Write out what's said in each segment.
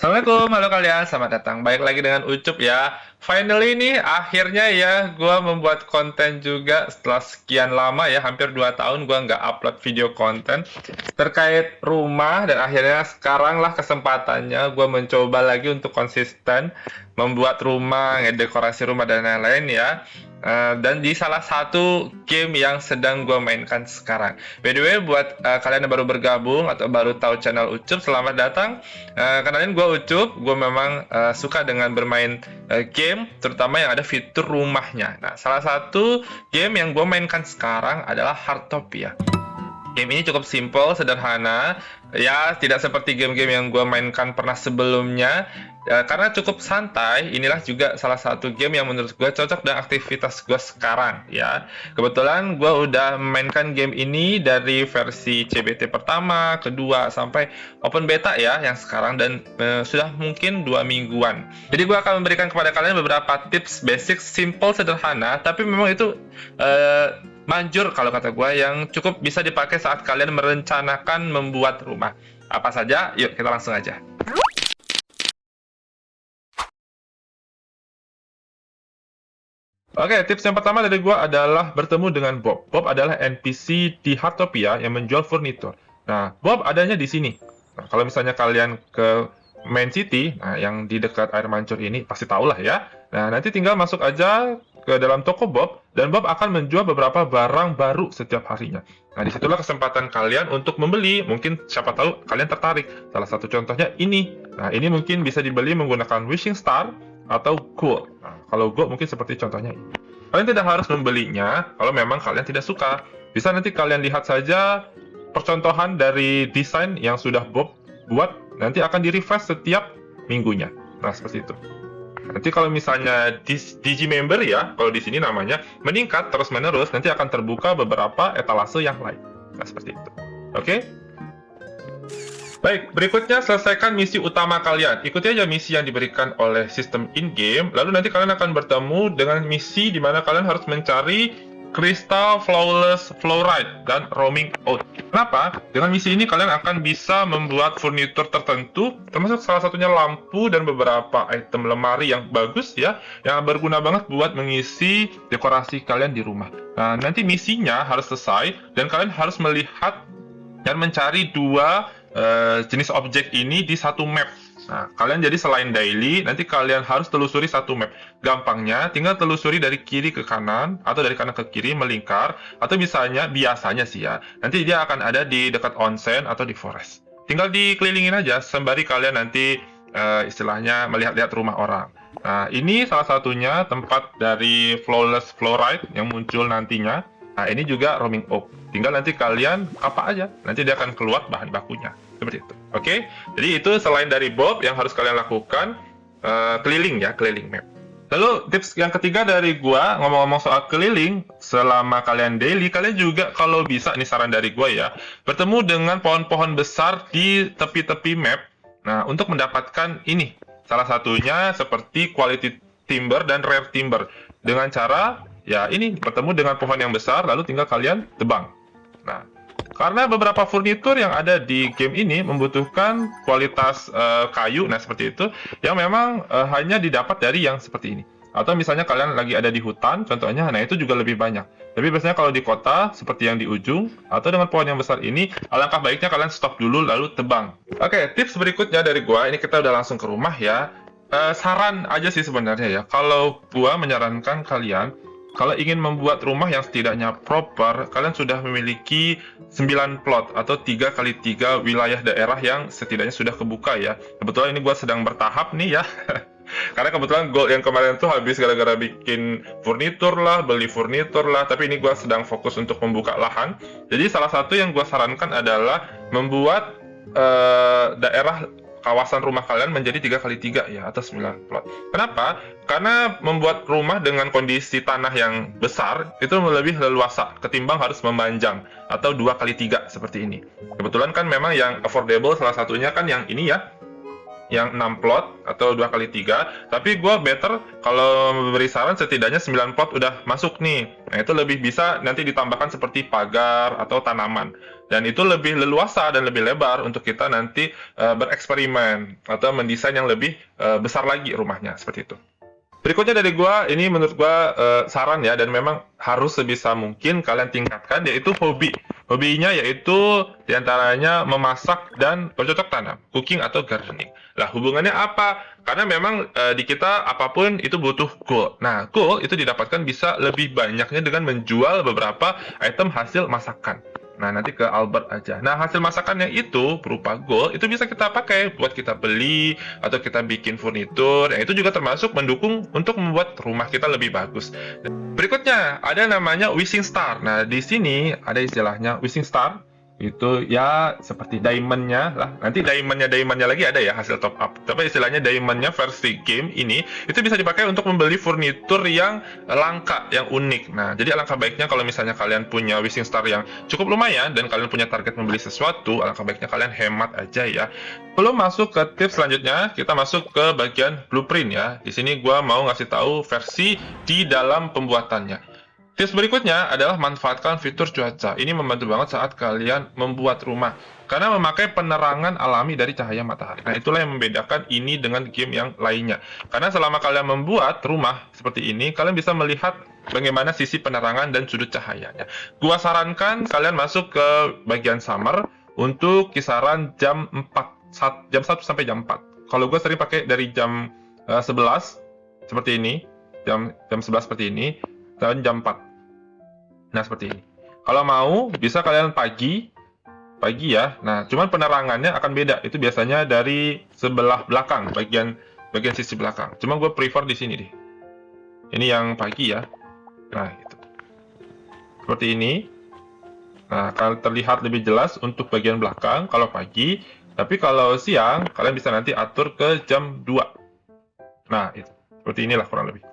Assalamualaikum, halo kalian, selamat datang. Baik lagi dengan Ucup ya. Finally nih, akhirnya ya, gue membuat konten juga setelah sekian lama ya, hampir 2 tahun gue nggak upload video konten terkait rumah, dan akhirnya sekarang lah kesempatannya gue mencoba lagi untuk konsisten membuat rumah, ngedekorasi rumah dan lain-lain ya. Dan di salah satu game yang sedang gue mainkan sekarang. By the way, buat kalian yang baru bergabung atau baru tahu channel Ucup, selamat datang. Kenalin, gue Ucup, gue memang suka dengan bermain game, terutama yang ada fitur rumahnya. Nah, salah satu game yang gue mainkan sekarang adalah Heartopia. Game ini cukup simple, sederhana, ya tidak seperti game-game yang gue mainkan pernah sebelumnya. Karena cukup santai, inilah juga salah satu game yang menurut gue cocok dengan aktivitas gue sekarang ya. Kebetulan gue udah memainkan game ini dari versi CBT pertama, kedua, sampai open beta ya yang sekarang, dan sudah mungkin 2 mingguan. Jadi gue akan memberikan kepada kalian beberapa tips basic, simple, sederhana, tapi memang itu manjur kalau kata gue, yang cukup bisa dipakai saat kalian merencanakan membuat rumah. Apa saja? Yuk kita langsung aja. Oke, tips yang pertama dari gua adalah bertemu dengan Bob. Bob adalah NPC di Heartopia yang menjual furnitur. Nah, Bob adanya di sini. Nah, kalau misalnya kalian ke Main City, nah yang di dekat air mancur ini pasti tahulah ya. Nah, nanti tinggal masuk aja ke dalam toko Bob, dan Bob akan menjual beberapa barang baru setiap harinya. Nah, disitulah kesempatan kalian untuk membeli. Mungkin siapa tahu kalian tertarik. Salah satu contohnya ini. Nah, ini mungkin bisa dibeli menggunakan Wishing Star atau Gold. Nah, kalau Gold mungkin seperti contohnya ini. Kalian tidak harus membelinya kalau memang kalian tidak suka. Bisa nanti kalian lihat saja percontohan dari desain yang sudah Bob buat, nanti akan di-refresh setiap minggunya. Nah, seperti itu. Nanti kalau misalnya Digi Member ya, kalau di sini namanya, meningkat terus-menerus, nanti akan terbuka beberapa etalase yang lain. Nah, seperti itu. Oke? Baik, berikutnya selesaikan misi utama kalian. Ikuti aja misi yang diberikan oleh sistem in-game, lalu nanti kalian akan bertemu dengan misi di mana kalian harus mencari Crystal Flawless Fluoride dan Roaming Out. Kenapa? Dengan misi ini kalian akan bisa membuat furnitur tertentu, termasuk salah satunya lampu dan beberapa item lemari yang bagus ya, yang berguna banget buat mengisi dekorasi kalian di rumah. Nah, nanti misinya harus selesai, dan kalian harus melihat dan mencari dua jenis objek ini di satu map. Nah, kalian jadi selain daily, nanti kalian harus telusuri satu map. Gampangnya, tinggal telusuri dari kiri ke kanan, atau dari kanan ke kiri, melingkar, atau biasanya sih ya, nanti dia akan ada di dekat onsen atau di forest. Tinggal dikelilingin aja, sembari kalian nanti istilahnya melihat-lihat rumah orang. Nah, ini salah satunya tempat dari Flawless Fluoride yang muncul nantinya. Nah, ini juga Roaming Oak. Tinggal nanti kalian apa aja, nanti dia akan keluar bahan bakunya. Seperti itu. Oke? Jadi itu selain dari Bob yang harus kalian lakukan, keliling ya, keliling map. Lalu tips yang ketiga dari gua, ngomong-ngomong soal keliling, selama kalian daily, kalian juga kalau bisa, ini saran dari gua ya, bertemu dengan pohon-pohon besar di tepi-tepi map. Nah, untuk mendapatkan ini, salah satunya seperti quality timber dan rare timber. Dengan cara ya ini, bertemu dengan pohon yang besar, lalu tinggal kalian tebang. Nah, karena beberapa furnitur yang ada di game ini membutuhkan kualitas kayu, nah seperti itu, yang memang hanya didapat dari yang seperti ini. Atau misalnya kalian lagi ada di hutan, contohnya, nah itu juga lebih banyak. Tapi biasanya kalau di kota, seperti yang di ujung, atau dengan pohon yang besar ini, alangkah baiknya kalian stop dulu, lalu tebang. Oke, tips berikutnya dari gua, ini kita udah langsung ke rumah ya. Saran aja sih sebenarnya ya, kalau gua menyarankan kalian, kalau ingin membuat rumah yang setidaknya proper, kalian sudah memiliki 9 plot atau 3x3 wilayah daerah yang setidaknya sudah kebuka ya. Kebetulan ini gue sedang bertahap nih ya. Karena kebetulan goal yang kemarin tuh habis gara-gara bikin furnitur lah, beli furnitur lah, tapi ini gue sedang fokus untuk membuka lahan. Jadi salah satu yang gue sarankan adalah membuat daerah kawasan rumah kalian menjadi 3x3 ya, atau 9 plot. Kenapa? Karena membuat rumah dengan kondisi tanah yang besar itu lebih leluasa ketimbang harus memanjang atau 2x3 seperti ini. Kebetulan kan memang yang affordable salah satunya kan yang ini ya, yang 6 plot atau 2x3, tapi gue better kalau memberi saran setidaknya 9 plot udah masuk nih. Nah, itu lebih bisa nanti ditambahkan seperti pagar atau tanaman. Dan itu lebih leluasa dan lebih lebar untuk kita nanti bereksperimen atau mendesain yang lebih besar lagi rumahnya, seperti itu. Berikutnya dari gua, ini menurut gua saran ya, dan memang harus sebisa mungkin kalian tingkatkan, yaitu hobi. Hobinya yaitu diantaranya memasak dan bercocok tanam, cooking atau gardening. Lah, hubungannya apa? Karena memang di kita apapun itu butuh goal. Nah, goal itu didapatkan bisa lebih banyaknya dengan menjual beberapa item hasil masakan. Nah, nanti ke Albert aja. Nah, hasil masakannya itu berupa gold, itu bisa kita pakai buat kita beli, atau kita bikin furnitur. Yang itu juga termasuk mendukung untuk membuat rumah kita lebih bagus. Berikutnya, ada namanya wishing star. Nah, di sini ada istilahnya wishing star. Itu ya seperti diamond-nya lah. Nanti diamond-nya lagi ada ya hasil top up. Tapi istilahnya diamond-nya versi game ini itu bisa dipakai untuk membeli furnitur yang langka, yang unik. Nah, jadi alangkah baiknya kalau misalnya kalian punya wishing star yang cukup lumayan dan kalian punya target membeli sesuatu, alangkah baiknya kalian hemat aja ya. Belum masuk ke tips selanjutnya, kita masuk ke bagian blueprint ya. Di sini gua mau ngasih tahu versi di dalam pembuatannya. Tips berikutnya adalah manfaatkan fitur cuaca. Ini membantu banget saat kalian membuat rumah. Karena memakai penerangan alami dari cahaya matahari. Nah, itulah yang membedakan ini dengan game yang lainnya. Karena selama kalian membuat rumah seperti ini, kalian bisa melihat bagaimana sisi penerangan dan sudut cahayanya. Gua sarankan kalian masuk ke bagian summer untuk kisaran jam 1 sampai jam 4. Kalau gue sering pakai dari jam 11 seperti ini, jam 11 seperti ini, dan jam 4. Nah, seperti ini. Kalau mau, bisa kalian pagi ya. Nah, cuman penerangannya akan beda. Itu biasanya dari sebelah belakang, bagian sisi belakang. Cuma gue prefer di sini deh. Ini yang pagi ya. Nah, itu. Seperti ini. Nah, akan terlihat lebih jelas untuk bagian belakang kalau pagi. Tapi kalau siang, kalian bisa nanti atur ke jam 2. Nah, itu. Seperti inilah kurang lebih.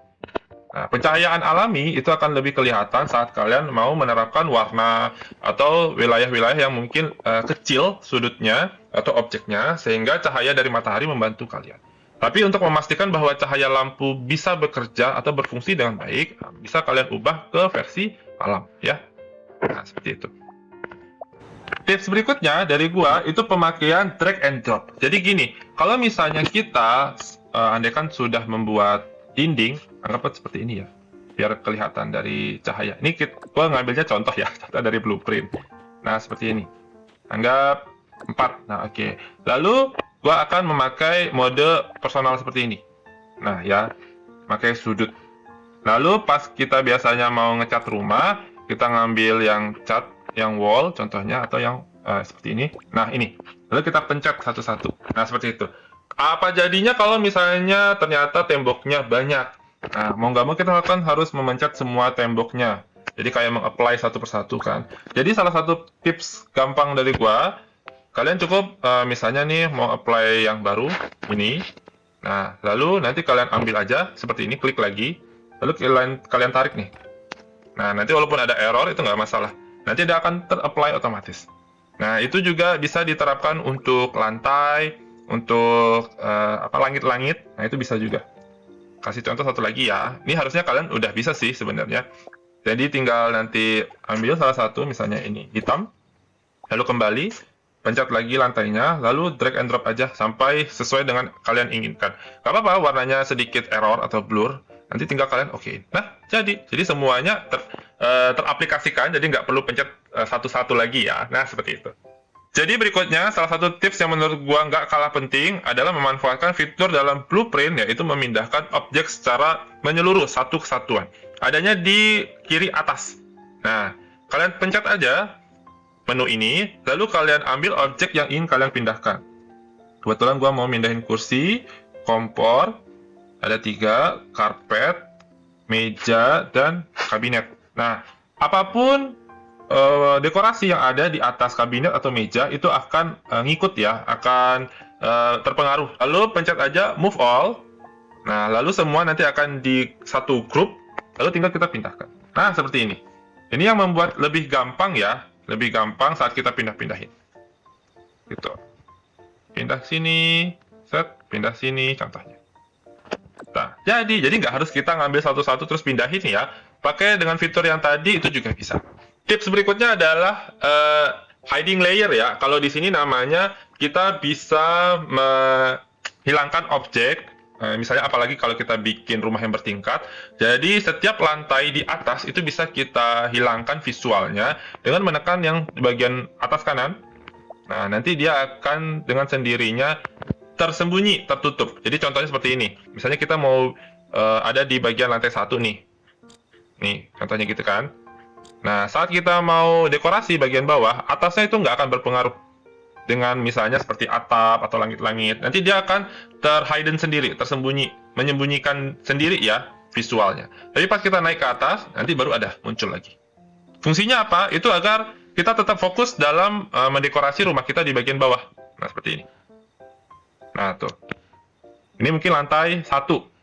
Nah, pencahayaan alami itu akan lebih kelihatan saat kalian mau menerapkan warna atau wilayah-wilayah yang mungkin kecil sudutnya atau objeknya, sehingga cahaya dari matahari membantu kalian. Tapi untuk memastikan bahwa cahaya lampu bisa bekerja atau berfungsi dengan baik, bisa kalian ubah ke versi malam, ya. Nah, seperti itu. Tips berikutnya dari gua itu pemakaian drag and drop. Jadi gini, kalau misalnya kita andaikan sudah membuat dinding, anggaplah seperti ini ya, biar kelihatan dari cahaya. Ini gue ngambilnya contoh ya, contoh dari blueprint. Nah, seperti ini. Anggap 4. Nah, oke. Lalu, gue akan memakai mode personal seperti ini. Nah, ya, pakai sudut. Lalu, pas kita biasanya mau ngecat rumah, kita ngambil yang cat, yang wall, contohnya, atau yang seperti ini. Nah, ini. Lalu kita pencet satu-satu. Nah, seperti itu. Apa jadinya kalau misalnya ternyata temboknya banyak? Nah, mau nggak mau kita akan harus memencet semua temboknya. Jadi kayak meng-apply satu persatu kan. Jadi salah satu tips gampang dari gua, kalian cukup misalnya nih mau apply yang baru, ini. Nah, lalu nanti kalian ambil aja seperti ini, klik lagi. Lalu kalian tarik nih. Nah, nanti walaupun ada error itu nggak masalah. Nanti dia akan ter-apply otomatis. Nah, itu juga bisa diterapkan untuk lantai, untuk langit-langit. Nah, itu bisa juga. Kasih contoh satu lagi ya. Ini harusnya kalian udah bisa sih sebenarnya. Jadi tinggal nanti ambil salah satu, misalnya ini hitam, lalu kembali, pencet lagi lantainya, lalu drag and drop aja sampai sesuai dengan kalian inginkan. Gak apa-apa warnanya sedikit error atau blur, nanti tinggal kalian okein. Nah, jadi semuanya teraplikasikan, jadi nggak perlu pencet satu-satu lagi ya. Nah, seperti itu. Jadi berikutnya, salah satu tips yang menurut gua nggak kalah penting adalah memanfaatkan fitur dalam blueprint, yaitu memindahkan objek secara menyeluruh satu kesatuan. Adanya di kiri atas. Nah, kalian pencet aja menu ini, lalu kalian ambil objek yang ingin kalian pindahkan. Kebetulan gua mau mindahin kursi, kompor, ada 3, karpet, meja, dan kabinet. Nah, apapun dekorasi yang ada di atas kabinet atau meja itu akan ngikut ya, akan terpengaruh. Lalu pencet aja move all. Nah, lalu semua nanti akan di satu grup, lalu tinggal kita pindahkan. Nah, seperti ini. Ini yang membuat lebih gampang ya, lebih gampang saat kita pindah-pindahin. Gitu. Pindah sini, Set, pindah sini contohnya. Nah, jadi nggak harus kita ngambil satu-satu terus pindahin ya. Pakai dengan fitur yang tadi itu juga bisa. Tips berikutnya adalah hiding layer ya. Kalau di sini namanya kita bisa menghilangkan objek. Misalnya apalagi kalau kita bikin rumah yang bertingkat. Jadi setiap lantai di atas itu bisa kita hilangkan visualnya dengan menekan yang di bagian atas kanan. Nah, nanti dia akan dengan sendirinya tersembunyi, tertutup. Jadi contohnya seperti ini. Misalnya kita mau ada di bagian lantai 1 nih. Nih, contohnya gitu kan. Nah, saat kita mau dekorasi bagian bawah, atasnya itu nggak akan berpengaruh dengan misalnya seperti atap atau langit-langit. Nanti dia akan terhidden sendiri, tersembunyi, menyembunyikan sendiri ya visualnya. Tapi pas kita naik ke atas, nanti baru ada muncul lagi. Fungsinya apa? Itu agar kita tetap fokus dalam mendekorasi rumah kita di bagian bawah. Nah, seperti ini. Nah, tuh. Ini mungkin lantai 1.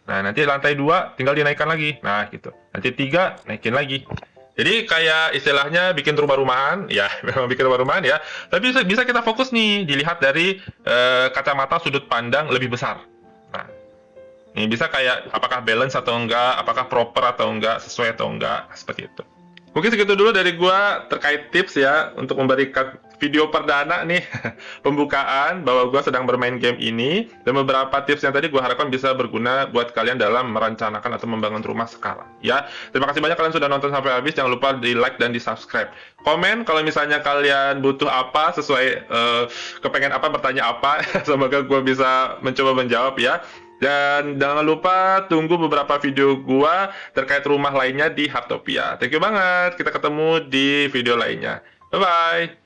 Nah, nanti lantai 2 tinggal dinaikkan lagi. Nah, gitu. Nanti 3 naikin lagi. Jadi kayak istilahnya bikin rumah-rumahan, ya memang bikin rumah-rumahan ya. Tapi bisa kita fokus nih, dilihat dari kacamata sudut pandang lebih besar. Nah, ini bisa kayak apakah balance atau enggak, apakah proper atau enggak, sesuai atau enggak, seperti itu. Mungkin segitu dulu dari gua terkait tips ya untuk memberikan video perdana nih pembukaan bahwa gua sedang bermain game ini, dan beberapa tips yang tadi gua harapkan bisa berguna buat kalian dalam merencanakan atau membangun rumah sekarang ya. Terima kasih banyak kalian sudah nonton sampai habis. Jangan lupa di like dan di subscribe. Komen kalau misalnya kalian butuh apa, sesuai kepengen apa, bertanya apa. Semoga gua bisa mencoba menjawab ya. Dan jangan lupa tunggu beberapa video gua terkait rumah lainnya di Heartopia. Thank you banget. Kita ketemu di video lainnya. Bye-bye.